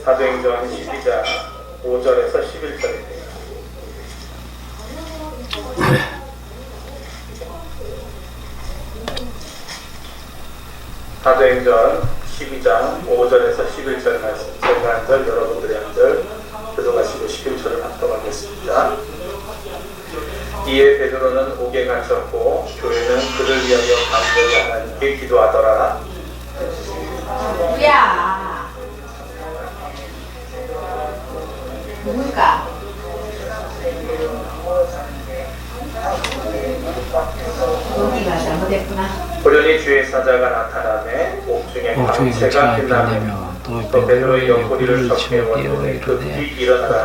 사도행전 12장 5절에서 11절입니다. 사도행전 12장 5절에서 11절 말씀, 제가 한 절, 여러분들이 한 절 들어가시고 11절을 합독하겠습니다. 이에 베드로는 옥에 갇혔고 교회는 그를 위하여 간절히 하나님께 기도하더라. 누구야? 누굴까? 여기가 잘못했구나. 호련히 주의 사자가 나타나매 옥중에 광채가 빛나며 또 베드로의 옆구리를 쳤게 원하니 급히 일어나라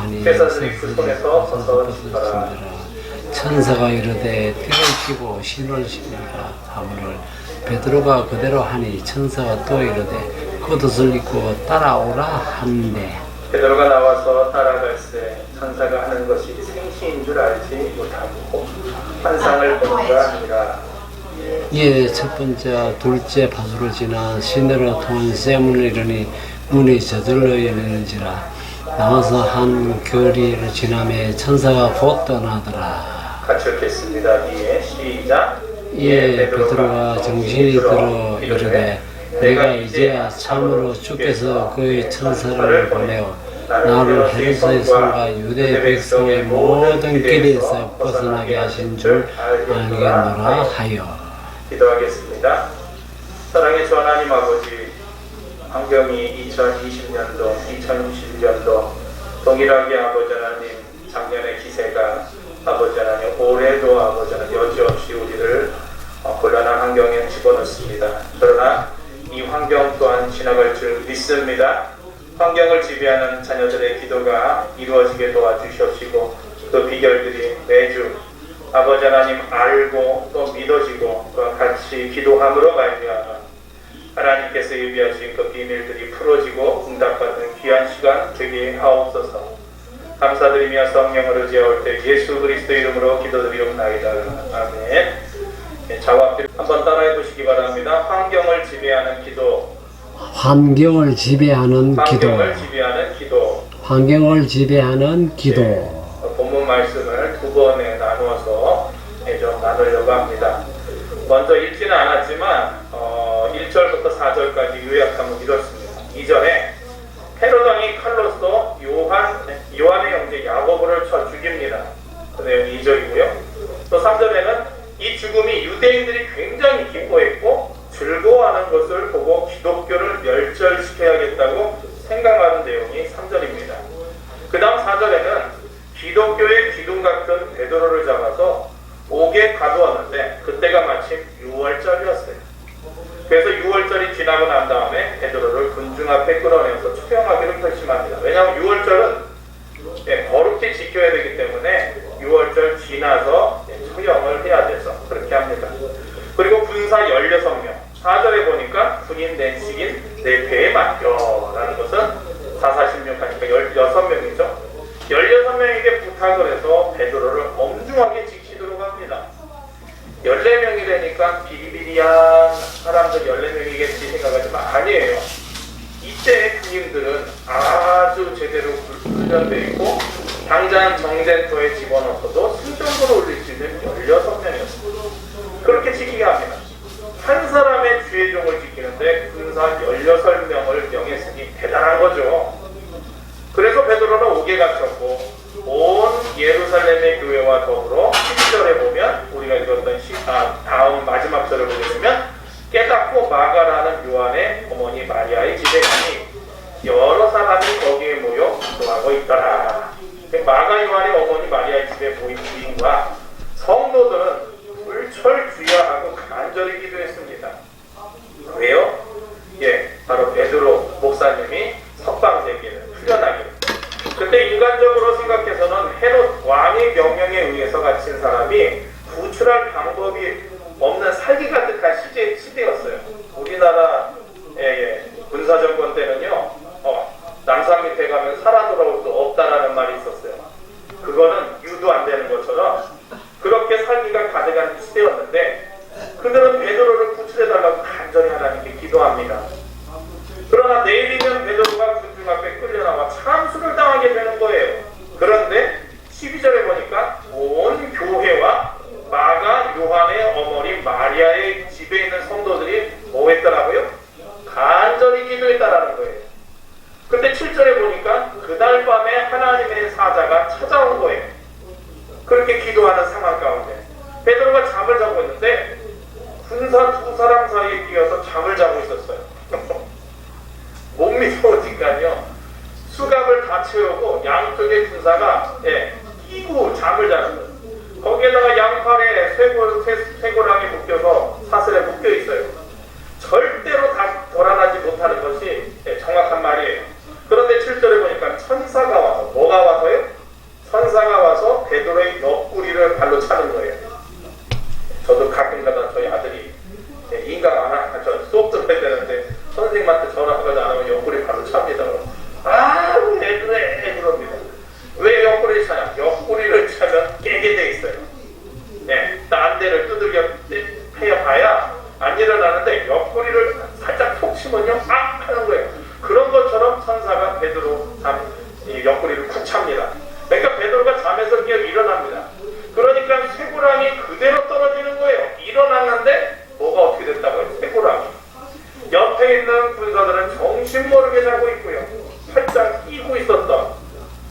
하니 회사들이 그 손에서 벗어지더라. 천사가 이르되 띠를 끼고 신을 신으라 하므를 베드로가 그대로 하니 천사가 또 이르되 겉옷을 입고 따라오라 하는데 베드로가 나와서 따라갈새 천사가 하는 것이 생시인 줄 알지 못하고 환상을 보는가 아니라. 이에 첫 번째 둘째 파수로 지나 시내로 통한 쇠문을 이르니 문이 저절로 열리는지라 나와서 한 거리를 지나매 천사가 곧 떠나더라. 같이 읽겠습니다. 이에 시작. 이에 베드로가 정신이 들어 이르되 내가 이제야 참으로 주께서 그의 천사를 보내어 나를 헤롯의 손과 유대 백성의 모든 길에서 벗어나게 하신 줄 알겠노라 하여. 기도하겠습니다. 사랑의 주 하나님 아버지, 환경이 2020년도, 2021년도 동일하게 아버지 하나님 작년의 기세가 아버지 하나님 올해도 아버지 하나님 여지없이 우리를 곤란한 환경에 집어넣습니다. 그러나 이 환경 또한 지나갈 줄 믿습니다. 환경을 지배하는 자녀들의 기도가 이루어지게 도와주시옵시고 그 비결들이 매주 아버지 하나님 알고 또 믿어지고 또 같이 기도함으로 말미암아 하나님께서 예비하신 그 비밀들이 풀어지고 응답받는 귀한 시간 되게 하옵소서. 감사드리며 성령을 의지하올 때 예수 그리스도 이름으로 기도드리옵나이다. 아멘. 자와 한번 따라해 보시기 바랍니다. 환경을 지배하는 기도. 환경을 지배하는 기도. 환경을 지배하는 기도. 환경을 지배하는 기도. 네, 본문 말씀을 두 번에 나누어서 좀 나누려고 합니다. 먼저 읽지는 않았지만 1절부터 4절까지 요약하면 이렇습니다. 2절에 헤롯 왕이 칼로서 요한의 형제 야고보를 쳐 죽입니다. 그 내용이 2절이고요. 또 3절에는 이 죽음이 유대인들이 굉장히 기뻐했고 즐거워하는 것을 보고 기독교를 멸절시켜야겠다고 생각하는 내용이 3절입니다. 그 다음 4절에는 기독교의 기둥 같은 베드로를 잡아서 옥에 가두었는데 그때가 마침 6월절이었어요. 그래서 6월절이 지나고 난 다음에 베드로를 군중 앞에 끌어내서 처형하기로 결심합니다. 왜냐하면 6월절은 거룩히 지켜야 되기 때문에 6월절 지나서 처형을 해야 돼서 그렇게 합니다. 그리고 군사 16명, 4절에 보니까 군인 낸식인 내 배에 맡겨라는 것은 446 하니까 16명이죠. 16명에게 부탁을 해서 베드로를 엄중하게 지키도록 합니다. 14명이 되니까 비리비리한 사람들 14명이겠지 생각하지만 아니에요. 이때의 군인들은 아주 제대로 훈련되어 있고 당장 정전터에 집어넣어도 승전으로 올릴 수 있는 16명이었습니다. 그렇게 지키게 합니다. 한 사람의 주의종을 지키는데 군사 16명을 명했으니 대단한 거죠. 그래서 베드로는 옥에 갇혔고 온 예루살렘의 교회와 더불어 12절에 보면 우리가 읽었던 다음 마지막 절을 보게 되면 깨닫고 마가라는 요한의 어머니 마리아의 집에 가니 여러 사람이 거기에 모여 기도하고 있더라. 마가 요한의 어머니 마리아의 집에 모인 부인과 성도들은 불철주야하고 간절히 기도했습니다. 왜요? 바로 베드로 목사님이 석방되기를, 풀려나기를. 그때 인간적으로 생각해서는 헤롯 왕의 명령에 의해서 갇힌 사람이 구출할 방법이 없는 살기 가득한 시대였어요. 우리나라 군사정권 때는요, 남산 밑에 가면 살아 돌아올 수 없다라는 말이 있었어요. 그거는 유도 안 되는 것처럼 그렇게 살기가 가득한 시대였는데 그들은 베드로를 구출해달라고 간절히 하나님께 기도합니다. 그러나 내일이면 베드로가 군중 근데 7절에 보니까 그날 밤에 하나님의 사자가 찾아온 거예요. 그렇게 기도하는 상황 가운데 베드로가 잠을 자고 있는데 군사 두 사람 사이에 끼어서 잠을 자고 있었어요. 못 믿어지니까요. 수갑을 다 채우고 양쪽의 군사가 끼고 잠을 자는 거예요. 거기에다가 양팔에 쇠고랑이 묶여서 사슬에 묶여 있어요. 절대로 다 돌아나지 못하는 것이 정확한 말이에요. 그런데 7절에 보니까 천사가 와서 뭐가 와서요? 천사가 와서 베드로의 옆구리를 발로 차는 거예요. 저도 가끔가다 저희 아들이 인강 안 하면 저 수업 들어야 되는데 선생님한테 전화하거나 안 하면 옆구리 발로 찹니다. 왜 그래? 그럽니다. 왜 옆구리를 차냐? 옆구리를 차면 깨게 돼 있어요. 딴 데를 두들겨 패봐야 안 일어나는데 옆구리를 살짝 톡 치면요, 하는 거예요. 그런 것처럼 천사가 베드로 옆구리를 쿡 찹니다. 그러니까 베드로가 잠에서 깨어 일어납니다. 그러니까 쇠고랑이 그대로 떨어지는 거예요. 일어났는데 뭐가 어떻게 됐다고요? 쇠고랑이. 옆에 있는 군사들은 정신 모르게 자고 있고요. 살짝 끼고 있었던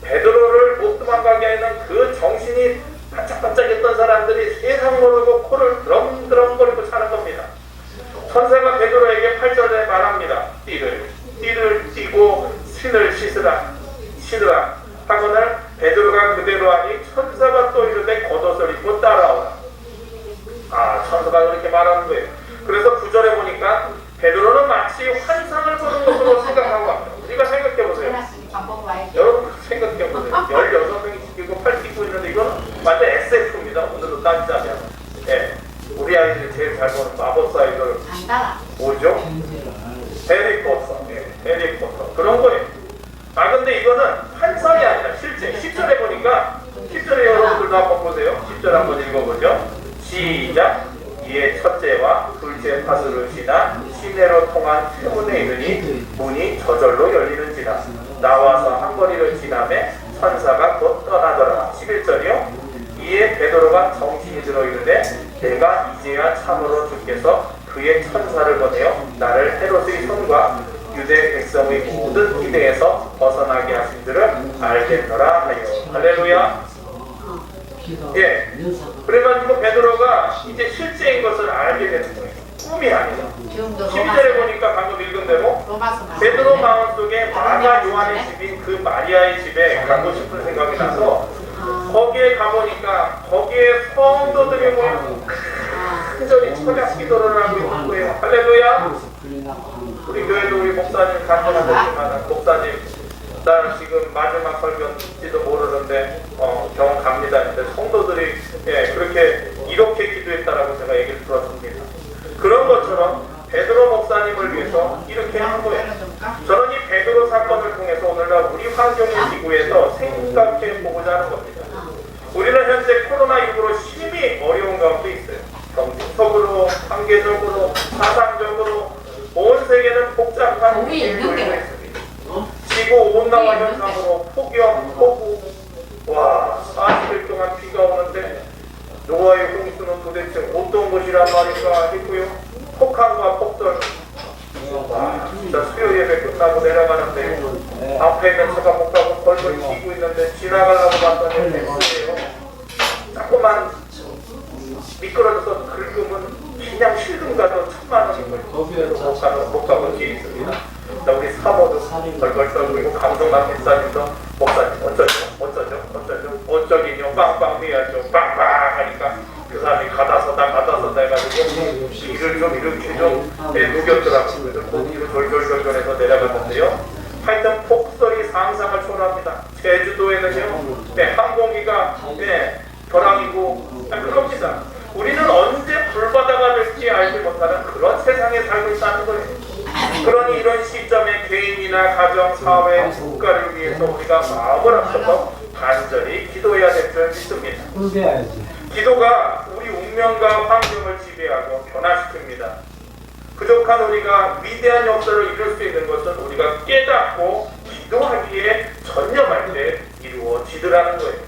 베드로를 못 도망가게 하는 그 정신이 반짝반짝했던 사람들이 세상 모르고 코를 드렁드렁거리고 차는 겁니다. 천사가 베드로에게 8절에 말합니다. 띠를 띠고 신을 신으라 하거늘 베드로가 그대로 하니 천사가 또 이르되 겉옷을 입고 따라오라. 천사가 그렇게 말하는 거예요. 그래서 9절에 보니까 베드로는 마치 환상을 보는 것으로 생각하고 합니다. 우리가 생각해보세요. 여러분 생각해보세요. 16명이 지키고 8 찍고 있는데 이건 완전 SF입니다. 오늘로 따지자면. 우리 아이들이 제일 잘 보는 마법사 이걸 뭐죠? 해리포터. 해리포터. 그런 거예요. 근데 이거는 환상이 아니라 실제 10절에 보니까 10절에 여러분들도 한번 보세요. 10절 한번 읽어보죠. 시작. 이에 첫째와 둘째 파수를 지나 시내로 통한 회문에 이르니 문이 저절로 열리는지라. 나와서 한 거리를 지나매 천사가 곧 떠나더라. 11절이요. 이에 베드로가 정신이 들어 이르되 내가 이제야 참으로 주께서 그의 천사를 보내어 나를 헤롯의 손과 유대 백성의 모든 기대에서 벗어나게 하신 줄을 알겠노라 하여. 할렐루야. 그래가지고 베드로가 이제 실제인 것을 알게 되는 거예요. 꿈이 아니라. 12절에 보니까 방금 읽은 대로 베드로 마음속에 마가 요한의 집인 그 마리아의 집에 가고 싶은 생각이 나서 거기에 가보니까 거기에 성도들이 모여 큰절히 철학 기도를 하고 있는 거예요. 할렐루야. 우리 교회도 우리 목사님 간증하셨지만 목사님 나 지금 마지막 설교인지도 모르는데 병원 갑니다. 근데 성도들이 그렇게 이렇게 기도했다라고 제가 얘기를 들었습니다. 그런 것처럼 베드로 목사님을 위해서 이렇게 한 거예요. 저는 이 베드로 사건을 통해서 오늘날 우리 환경의 지구에서 생각해 보고자 하는 겁니다. 우리는 현재 코로나19로 심히 어려운 가운데 있어요. 정신적으로, 관계적으로, 사상적으로 온 세계는 복잡한 위기에 놓여 있습니다. 지구 온난화 현상으로 폭염, 폭우, 40일 동안 비가 오는데 노아의 홍수는 도대체 어떤 것이란 말인가 했고요. 폭탄과 폭설, 진짜 수요 예배 끝나고 내려가는데 앞에 있는 차가 못 가고 벌벌 뛰고 있는데 지나가려고 봤더니 백수예요. 자꾸만 미끄러져서 긁으면 그냥 실금 가도 1000만 원인 못 가본 길이 있습니다. 우리 사모도 벌벌 떨고 감동한 목사님도 목사님 어쩌긴요 빵빵 해야죠. 빵빵 하니까 그 사람이 가다서다 해가지고 길을 좀 이렇게 좀 누겼더라고요. 고기로 졸졸졸졸해서 내려갔는데요. 하여튼 폭설이 상상을 초월합니다. 제주도에는요 항공기가 벼랑이고 그럽니다. 우리는 언제 불바다가 될지 알지 못하는 그런 세상에 살고 있다는 거예요. 그러니 이런 시점에 개인이나 가정, 사회, 국가를 위해서 우리가 마음을 합쳐서 간절히 기도해야 될 줄 믿습니다. 기도가 우리 운명과 환경을 지배하고 변화시킵니다. 부족한 우리가 위대한 역사를 이룰 수 있는 것은 우리가 깨닫고 기도하기에 전념할 때 이루어지더라는 거예요.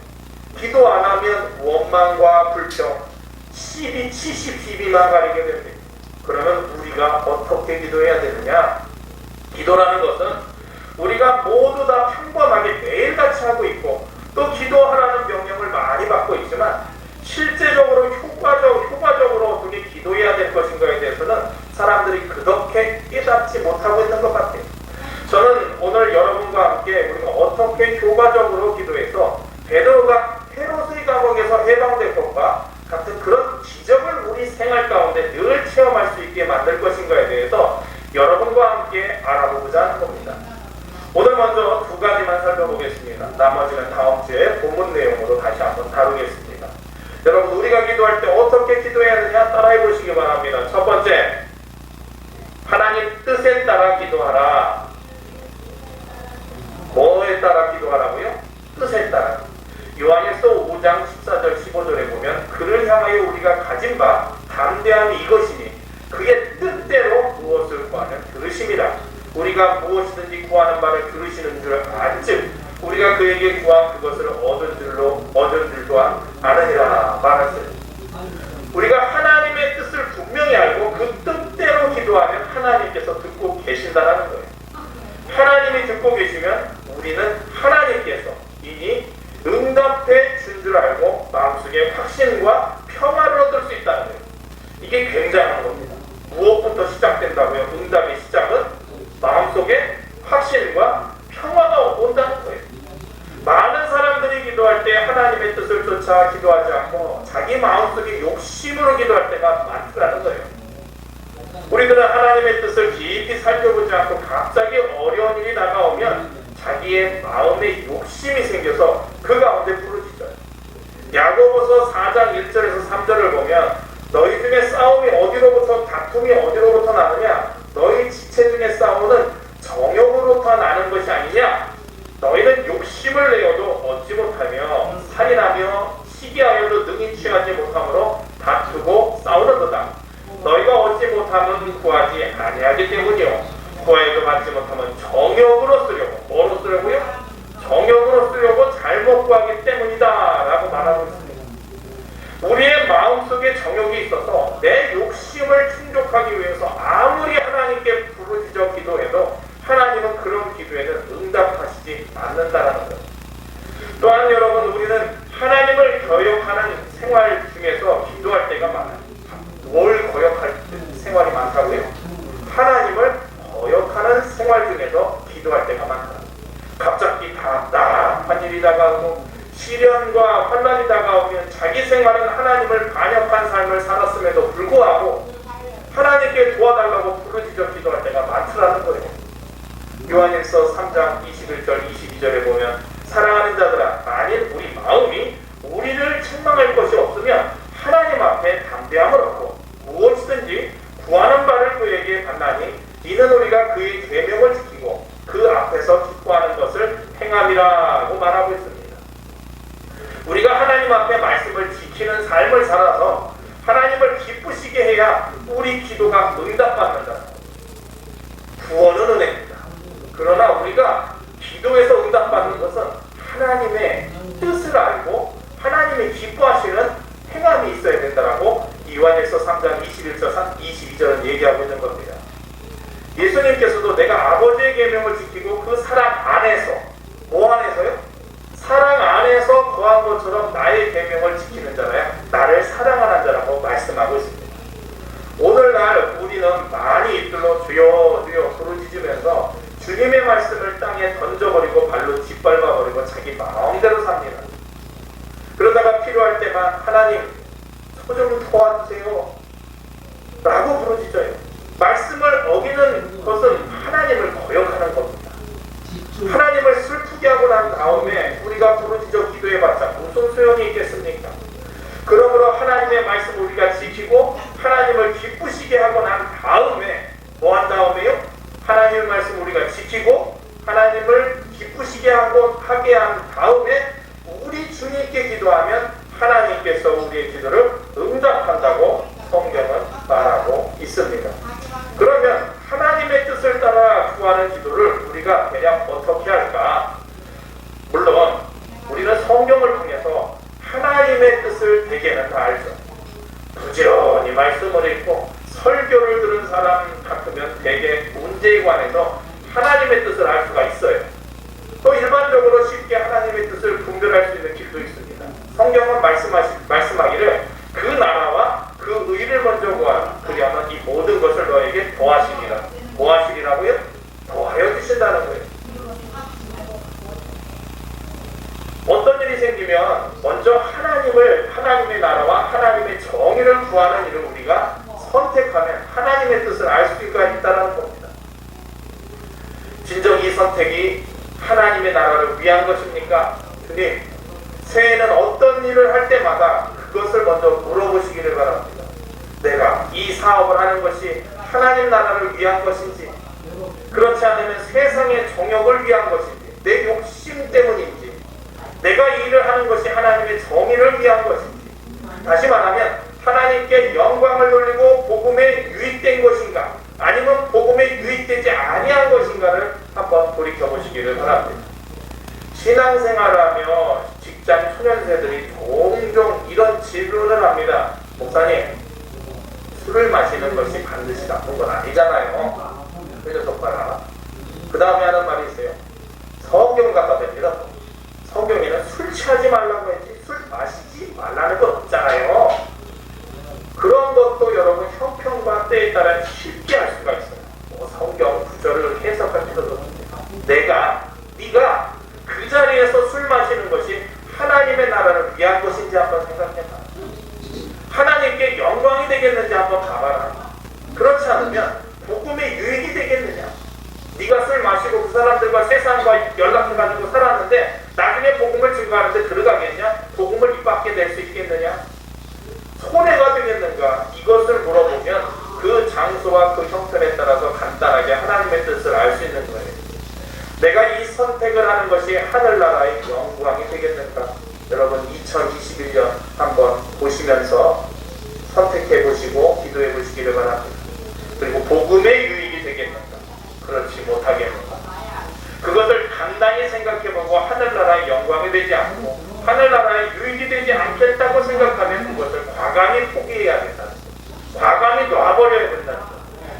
기도 안 하면 원망과 불평, 시비만 가리게 됩니다. 그러면 우리가 어떻게 기도해야 되느냐? 기도라는 것은 우리가 모두 다 평범하게 매일같이 하고 있고 또 기도하라는 명령을 많이 받고 있지만 실제적으로 효과적으로 어떻게 기도해야 될 것인가에 대해서는 사람들이 그렇게 깨닫지 못하고 있는 것 같아요. 저는 오늘 여러분과 함께 우리가 어떻게 효과적으로 기도해서 베드로가 헤롯의 감옥에서 해방될 것과 같은 그런 기적을 우리 생활 가운데 늘 체험할 수 있게 만들 것인가에 대해서 여러분과 함께 알아보고자 하는 겁니다. 오늘 먼저 두 가지만 살펴보겠습니다. 나머지는 다음 주에 본문 내용으로 다시 한번 다루겠습니다. 여러분, 우리가 기도할 때 어떻게 기도해야 하느냐 따라해 보시기 바랍니다. 첫 번째, 하나님 뜻에 따라 기도하라. 뭐에 따라 기도하라고요? 뜻에 따라. 요한일서 5장 14절 15절에 보면 그를 향하여 우리가 가진 바 담대함이 이것이니 그의 뜻대로 무엇을 구하면 들으심이라. 우리가 무엇이든지 구하는 바를 들으시는 줄 안즉 우리가 그에게 구한 그것을 얻은 줄 또한 아느니라 말하세요. 우리가 하나님의 뜻을 분명히 알고 그 뜻대로 기도하면 하나님께서 듣고 계신다는 거예요. 하나님이 듣고 계시면 우리는 하나님께서 이미 응답해 준 줄 알고 마음속에 확신과 평화를 얻을 수 있다는 거예요. 이게 굉장한 겁니다. 무엇부터 시작된다고요? 응답의 시작은 마음속에 확신과 평화가 온다는 거예요. 많은 사람들이 기도할 때 하나님의 뜻을 쫓아 기도하지 않고 자기 마음속에 욕심으로 기도할 때가 많다는 거예요. 우리들은 하나님의 뜻을 깊이 살펴보지 않고 갑자기 어려운 일이 다가오면 자기의 마음에 욕심이 생겨서 그 가운데 부르짖어요. 야고보서 4장 1절에서 3절을 보면 너희 중에 싸움이 다툼이 어디로부터 나느냐? 너희 지체 중에 싸움은 정욕으로부터 나는 것이 아니냐? 너희는 욕심을 내어도 얻지 못하며 살인하며 시기하여도 능히 취하지 못함으로 다투고 싸우는도다. 너희가 얻지 못하면 구하지 아니하기 때문이요. 구하여도 받지 못하면 정욕으로 쓰려고. 뭐로 쓰려고요? 정욕으로 쓰려고 잘못 구하기 때문이다 라고 말하고 있습니다. 우리의 마음속에 정욕이 있어서 내 욕심을 충족하기 위해서 아무리 하나님께 부르짖어 기도해도 하나님은 그런 기도에는 응답하시지 않는다라는 거예요. 또한 여러분, 우리는 하나님을 거역하는 생활 중에서 기도할 때가 많아요. 뭘 거역할 생활이 많다고요? 하나님을 거역하는 생활 중에서 기도할 때가 많다. 갑자기 답답한 일이 다가오고 시련과 환난이 다가오면 자기 생활은 하나님을 반역한 삶을 살았음에도 불구하고 하나님께 도와달라고 부르짖어 기도할 때가 많더라는 거예요. 요한일서 3장 21절 22절에 보면 사랑하는 자들아, 만일 우리 마음이 우리를 책망할 것이 없으면 하나님 앞에 담대함을 얻고 무엇이든지 구하는 바를 그에게 받나니 이는 우리가 그의 계명을 지키고 그 앞에서 기뻐하는 것을 행함이라고 말하고 있습니다. 우리가 하나님 앞에 말씀을 지키는 삶을 살아서 하나님을 기쁘시게 해야 우리 기도가 응답받는다. 구원은 은혜입니다. 그러나 우리가 기도에서 응답받는 것은 하나님의 뜻을 알고 하나님이 기뻐하시는 행함이 있어야 된다라고 요한일서 3장 21절 22절은 얘기하고 있는 겁니다. 예수님께서도 내가 아버지의 계명을 지키고 그 사랑 안에서, 뭐 안에서요? 사랑 안에서 거한 것처럼 나의 계명을 지키는 자라야 나를 사랑하는 자라고 말씀하고 있습니다. 오늘날 우리는 많이 입술로 주여 주여 부르짖으면서 주님의 말씀을 땅에 던져버리고 발로 짓밟아버리고 자기 마음대로 삽니다. 그러다가 필요할 때만 하나님 저 좀 도와주세요 라고 부르짖어요. 말씀을 어기는 것은 하나님을 거역하는 겁니다. 하나님을 슬프게 하고 난 다음에 우리가 부르짖어 기도해봤자 무슨 소용이 있겠습니까? 그러므로 하나님의 말씀을 우리가 지키고 하나님을 기쁘시게 하고 난 다음에 뭐 한 다음에요? 하나님의 말씀을 우리가 지키고 하나님을 기쁘시게 하게 한 다음에 우리 주님께 기도하면 하나님께서 우리의 기도를 응답한다고 성경은 말하고 있습니다. 그러면 하나님의 뜻을 따라 구하는 기도를 우리가 대략 어떻게 할까? 물론 우리는 성경을 통해서 하나님의 뜻을 대개는 다 알죠. 부지런히 말씀을 읽고 설교를 들은 사람 같으면 대개 문제에 관해서 하나님의 뜻을 알 수가 있어요. 또 일반적으로 쉽게 하나님의 뜻을 분별할 수 있는 길도 있습니다. 성경은 말씀하기를 그 나라와 그 의를 먼저 구하라. 그리하면 이 모든 것을 너에게 더하시리라. 뭐 하시리라고요? 더하여 주신다는 거예요. 어떤 일이 생기면 먼저 하나님의 나라와 하나님의 정의를 구하는 일을 우리가 선택하면 하나님의 뜻을 알 수가 있다는 겁니다. 진정 이 선택이 하나님의 나라를 위한 것입니까? 주님, 새해에는 어떤 일을 할 때마다 그것을 먼저 물어보시기를 바랍니다. 내가 이 사업을 하는 것이 하나님 나라를 위한 것인지, 그렇지 않으면 세상의 정욕을 위한 것인지, 내 욕심 때문인지, 내가 이 일을 하는 것이 하나님의 정의를 위한 것인지, 다시 말하면 하나님께 영광을 돌리고 복음에 유익된 것인가, 아니면 복음에 유익되지 아니한 것인가를 한번 돌이켜보시기를 바랍니다. 신앙생활하며 직장 초년생들이 종종 이런 질문을 합니다. 목사님, 술을 마시는 것이 반드시 나쁜 건 아니잖아요. 그 녀석 봐라. 그 다음에 하는 말이 있어요. 성경 갖다 댑니다. 성경에는 술 취하지 말라고 했지 술 마시지 말라는 건 없잖아요. 그런 것도 여러분 형편과 때에 따라 쉽게 할 수가 있어요. 성경 구절을 해석할 필요도 없습니다. 네가 그 자리에서 술 마시는 것이 하나님의 나라를 위한 것인지 한번 생각해봐. 하나님께 영광이 되겠는지 한번 봐봐라. 그렇지 않으면 복음의 유익이 되겠느냐? 네가 술 마시고 그 사람들과 세상과 연락해가지고 살았는데 나중에 복음을 증거하는데 들어가겠냐? 복음을 입 밖에 낼 수 있겠느냐? 손해가 되겠는가? 이것을 물어보면 그 장소와 그 형편에 따라서 간단하게 하나님의 뜻을 알 수 있는 거예요. 내가 이 선택을 하는 것이 하늘나라의 영광이 되겠는가? 여러분 2021년 한번 보시면서 선택해 보시고 기도해 보시기를 바랍니다. 그리고 복음의 유익이 되겠는가? 그렇지 못하겠는가? 그것을 간단히 생각해보고 하늘나라의 영광이 되지 않고 하늘나라의 유익이 되지 않겠다고 생각하면 그것을 과감히 포기해야 된다. 과감히 놔버려야 된다.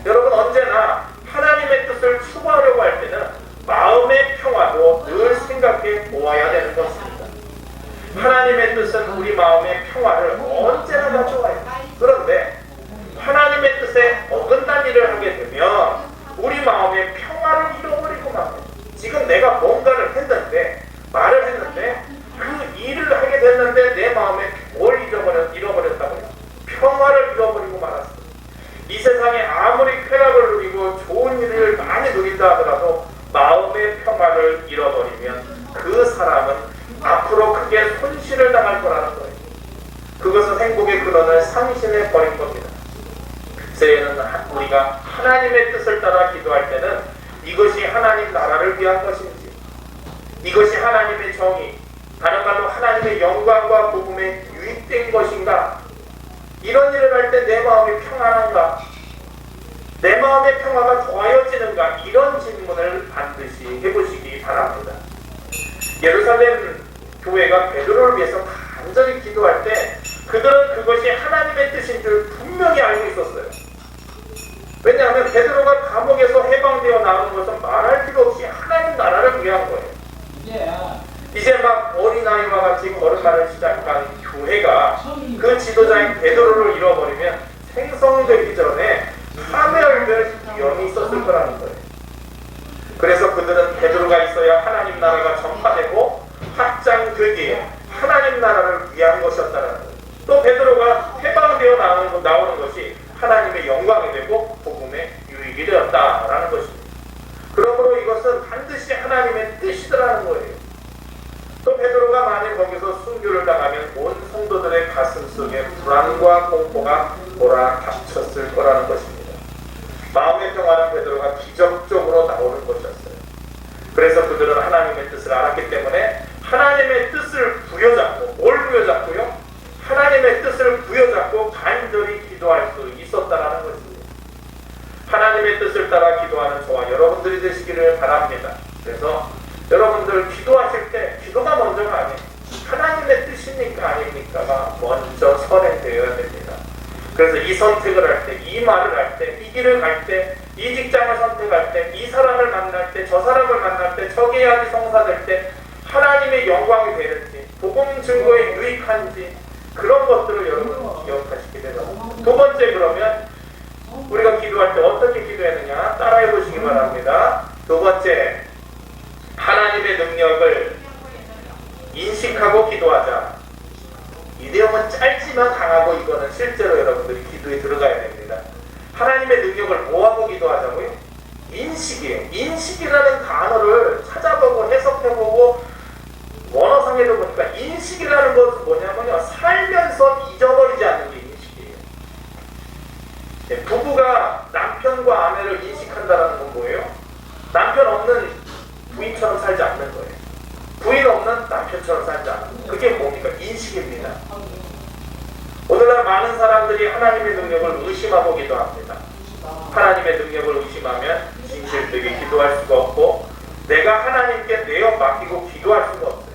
여러분 언제나 하나님의 뜻을 추구하려고 할 때는 마음의 평화도 늘 생각해 보아야 되는 것입니다. 하나님의 뜻은 우리 마음의 평화를 언제나 가져와요. 그런데 하나님의 뜻에 어긋난 일을 하게 되면 우리 마음의 평화를 잃어버리고 맙니다. 지금 내가 뭔가를 했는데 말을 했는데 그 일을 하게 됐는데 내 마음에 뭘 잃어버렸다고요? 평화를 잃어버리고 말았습니다. 이 세상에 아무리 쾌락을 누리고 좋은 일을 많이 누린다 하더라도 마음의 평화를 잃어버리면 그 사람은 앞으로 크게 손실을 당할 거라는 거예요. 그것은 행복의 근원을 상실해 버린 겁니다. 새해에는 우리가 하나님의 뜻을 따라 기도할 때는 이것이 하나님 나라를 위한 것인지, 이것이 하나님의 정의, 다른 말로 하나님의 영광과 복음에 유익된 것인가, 이런 일을 할 때 내 마음이 평안한가, 내 마음의 평화가 더하여지는가, 이런 질문을 반드시 해보시기 바랍니다. 예루살렘 교회가 베드로를 위해서 간절히 기도할 때 그들은 그것이 하나님의 뜻인 줄 분명히 알고 있었어요. 왜냐하면 베드로가 감옥에서 해방되어 나오는 것은 말할 필요 없이 하나님 나라를 위한 거예요. 이제 막 어린아이와 같이 걸음마를 시작한 교회가 그 지도자인 베드로를 잃어버리면 생성되기 전에 파멸될 위험이 있었을 거라는 거예요. 그래서 그들은 베드로가 있어야 하나님 나라가 전파되고 확장되기에 하나님 나라를 위한 것이었다는 거예요. 또 베드로가 해방되어 나오는 것이 하나님의 영광이 되고 복음의 유익이 되었다라는 것입니다. 그러므로 이것은 반드시 하나님의 뜻이더라는 거예요. 또 베드로가 만약 거기서 순교를 당하면 온 성도들의 가슴 속에 불안과 공포가 몰아닥쳤을 거라는 것입니다. 마음의 평화는 베드로가 기적적으로 나오는 것이었어요. 그래서 그들은 하나님의 뜻을 알았기 때문에 하나님의 뜻을 부여잡고, 뭘 부여잡고요? 하나님의 뜻을 부여잡고 간절히 기도할 수 있었다는 것입니다. 하나님의 뜻을 따라 기도하는 저와 여러분들이 되시기를 바랍니다. 그래서 여러분들 기도하실 때 기도가 먼저가 아니에요. 하나님의 뜻입니까 아닙니까가 먼저 선행되어야 됩니다. 그래서 이 선택을 할 때, 이 말을 할 때, 이 길을 갈 때 이 직장을 선택할 때, 이 사람을 만날 때, 저 사람을 만날 때, 저 계약이 성사될 때 하나님의 영광이 되는지, 복음 증거에 유익한지 그런 것들을 여러분 기억하시게 되죠. 두 번째, 그러면 우리가 기도할 때 어떻게 기도했느냐 따라해 보시기 바랍니다. 두 번째, 하나님의 능력을 인식하고 기도하자. 이 내용은 짧지만 강하고 이거는 실제로 여러분들이 기도에 들어가야 됩니다. 하나님의 능력을 뭐하고 기도하자고요? 인식이에요. 인식이라는 단어를 찾아보고 해석해보고 원어상에도 보니까 인식이라는 것은 뭐냐면요, 살면서 잊어버리지 않는 게 인식이에요. 네, 부부가 남편과 아내를 인식한다는 건 뭐예요? 남편 없는 부인처럼 살지 않는 거예요. 부인 없는 남편처럼 살지 않는 거예요. 그게 뭡니까? 인식입니다. 오늘날 많은 사람들이 하나님의 능력을 의심하고 기도합니다. 하나님의 능력을 의심하면 진실되게 기도할 수가 없고 내가 하나님께 내어 맡기고 기도할 수가 없어요.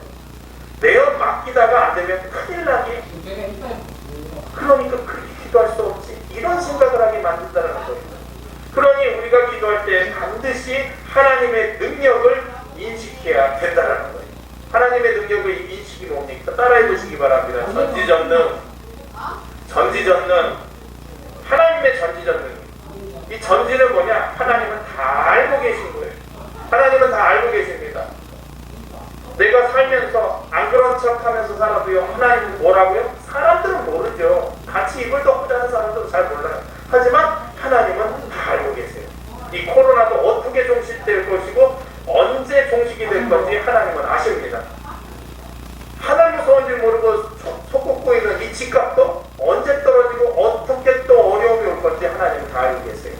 내어 맡기다가 안 되면 큰일 나게, 그러니까 그렇게 기도할 수 없지, 이런 생각을 하게 만든다는 겁니다. 그러니 우리가 기도할 때 반드시 하나님의 능력을 인식해야 된다는 거예요. 하나님의 능력의 인식이 뭡니까? 따라해 보시기 바랍니다. 전지전능, 전지전능, 하나님의 전지전능. 이 전지는 뭐냐? 하나님은 다 알고 계신 거예요. 하나님은 다 알고 계십니다. 내가 살면서 안 그런 척 하면서 살아도요, 하나님은 뭐라고요? 사람들은 모르죠. 같이 입을 덮고 자는 사람들은 잘 몰라요. 하지만 하나님은 다 알고 계세요. 이 코로나도 어떻게 종식될 것이고 언제 종식이 될 건지 하나님은 아십니다. 하나님 무서운 줄 모르고 속 꽂고 있는 이 집값도 언제 떨어지고 어떻게 또 어려움이 올 건지 하나님은 다 알고 계세요.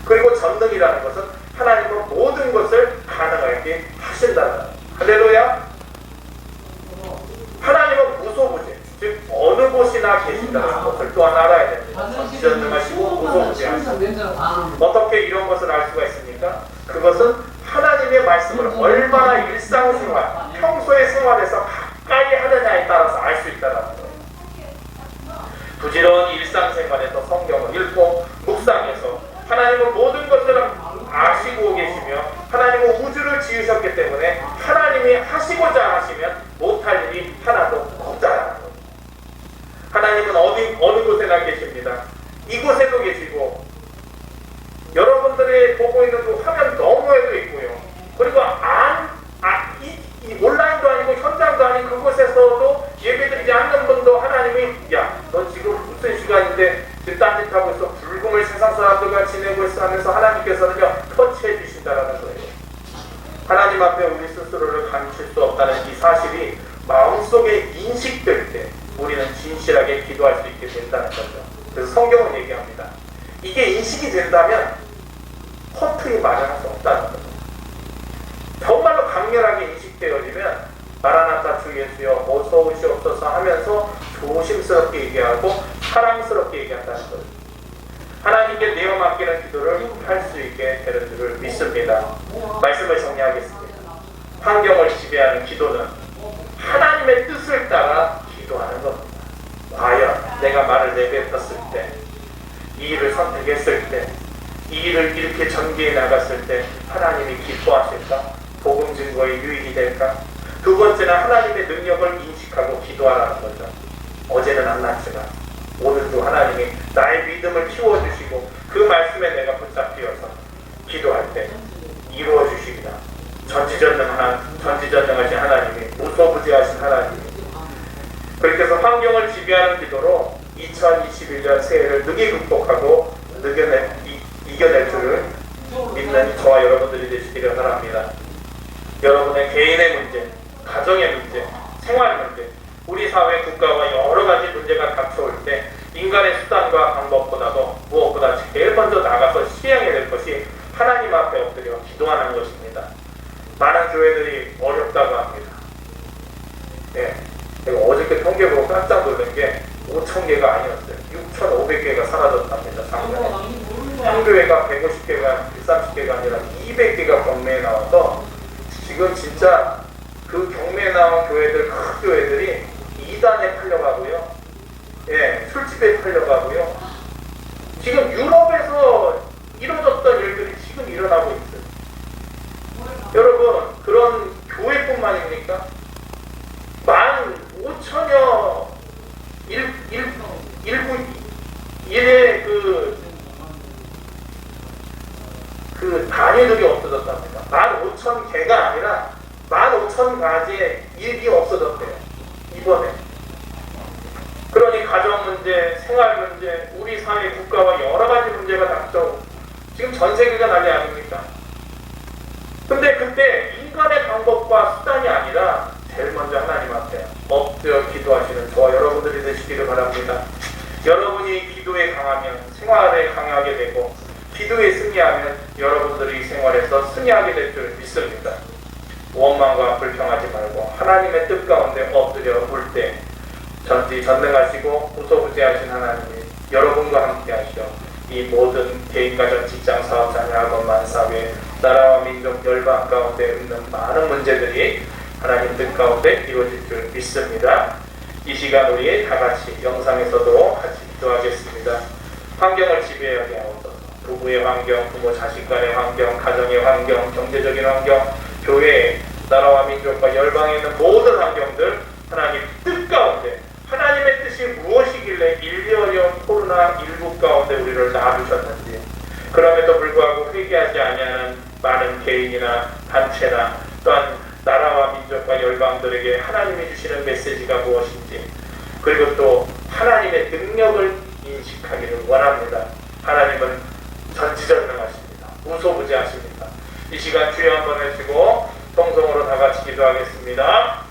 그리고 전능이라는 것은 하나님은 모든 것을 가능하게 하신다는 거예요. 할렐루야. 하나님은 무소부재, 즉 어느 곳이나 계신다는 것을 또한 알아야 됩니다. 전지전능하시고 무소부재하시고. 어떻게 이런 것을 알 수가 있습니까? 그것은 하나님의 말씀을 얼마나 일상생활, 평소의 생활에서 가까이 하느냐에 따라서 알 수 있다는 거예요. 부지런히 일상생활에서 성경을 읽고 묵상해서 하나님은 모든 것을 아시고 계시며 하나님은 우주를 지으셨기 때문에 하나님이 하시고자 하시면 못할 일이 하나도 없다는 거예요. 하나님은 어느 곳에나 계십니다. 이곳에도 계시고 여러분들이 보고 있는 그 화면 너머에도 있고요. 그리고 이 온라인도 아니고 현장도 아닌 그곳에서도 예배드리지 않는 분도 하나님이 야, 너 지금 무슨 시간인데 지금 딴짓하고 있어, 불금을 세상 사람들과 지내고 있어 하면서 하나님께서는요 터치해 주신다라는 거예요. 하나님 앞에 우리 스스로를 감출 수 없다는 이 사실이 마음속에 인식될 때 우리는 진실하게 기도할 수 있게 된다는 거죠. 그래서 성경은 얘기합니다. 이게 인식이 된다면 허투루 마련할 수 없다는 거죠. 정말로 강렬하게 인식되어지면 마라나타 주 예수여 어서오시옵소서 하면서 조심스럽게 얘기하고 사랑스럽게 얘기한다는 거죠. 하나님께 내어 맡기는 기도를 할 수 있게 되는 줄을 믿습니다. 말씀을 정리하겠습니다. 환경을 지배하는 기도는 하나님의 뜻을 따라 기도하는 겁니다. 과연 내가 말을 내뱉었을 때, 이 일을 선택했을 때, 이 일을 이렇게 전개해 나갔을 때 하나님이 기뻐하실까? 복음 증거에 유익이 될까? 두 번째는 하나님의 능력을 인식하고 기도하라는 거죠. 어제는 안 났지만 오늘도 하나님이 나의 믿음을 키워주시고 그 말씀에 내가 붙잡히어서 기도할 때 이루어주십니다. 전지전능하신 하나님이, 무소부재하신 하나님이. 그렇게 해서 환경을 지배하는 기도로 2021년 새해를 능히 극복하고 이겨낼 줄을 믿는 저와 여러분들이 되시기를 바랍니다. 여러분의 개인의 문제, 가정의 문제, 생활 문제, 우리 사회 국가와 여러 가지 문제가 닥쳐올 때 인간의 수단과 방법보다도 무엇보다 제일 먼저 나가서 시행해야 될 것이 하나님 앞에 엎드려 기도하는 것입니다. 많은 교회들이 어렵다고 합니다. 예, 제가 어저께 통계 보고 깜짝 놀란 게 5,000개가 아니었어요. 6,500개가 사라졌답니다. 작년에. 한 교회가 150개가, 130개가 아니라 200개가 경매에 나와서 지금 진짜 그 경매에 나온 교회들, 큰 교회들이 2단에 팔려가고요. 예, 술집에 팔려가고요. 지금 유럽에서 이뤄졌던 일들이 지금 일어나고 있어요. 여러분, 그런 교회뿐만입니까? 15,000여 일의 그 단위들이 없어졌답니다. 15,000개가 아니라 15,000가지의 일이 없어졌대요. 이번에. 그러니 가정 문제, 생활 문제, 우리 사회 국가와 여러 가지 문제가 닥쳐오고 지금 전 세계가 난리 아닙니까? 근데 그때 인간의 방법과 수단이 아니라 제일 먼저 하나님 앞에 엎드려 기도하시는 저와 여러분들이 되시기를 바랍니다. 여러분이 기도에 강하면 생활에 강하게 되고 기도에 승리하면 여러분들이 생활에서 승리하게 될 줄 믿습니다. 원망과 불평하지 말고 하나님의 뜻 가운데 엎드려 올 때 전지전능하시고 무소부지하신 하나님이 여러분과 함께 하시어 이 모든 개인, 가정, 직장, 사업, 자녀, 학원, 만사회, 나라와 민족, 열방 가운데 있는 많은 문제들이 하나님 뜻 가운데 이루어질 줄 믿습니다. 이 시간 우리 다 같이 영상에서도 같이 기도하겠습니다. 환경을 지배하게 하옵소서. 부부의 환경, 부모 자식 간의 환경, 가정의 환경, 경제적인 환경, 교회, 나라와 민족과 열방에 있는 모든 환경들 하나님 뜻 가운데 하나님의 뜻이 무엇이길래 인류어려운 코로나19 가운데 우리를 낳아주셨는지, 그럼에도 불구하고 회개하지 아니하는 많은 개인이나 단체나 또한 나라와 민족과 열방들에게 하나님이 주시는 메시지가 무엇인지, 그리고 또 하나님의 능력을 인식하기를 원합니다. 하나님은 전지전능하십니다. 무소부지하십니다. 이 시간 주여 한번 해주시고 통성으로 다 같이 기도하겠습니다.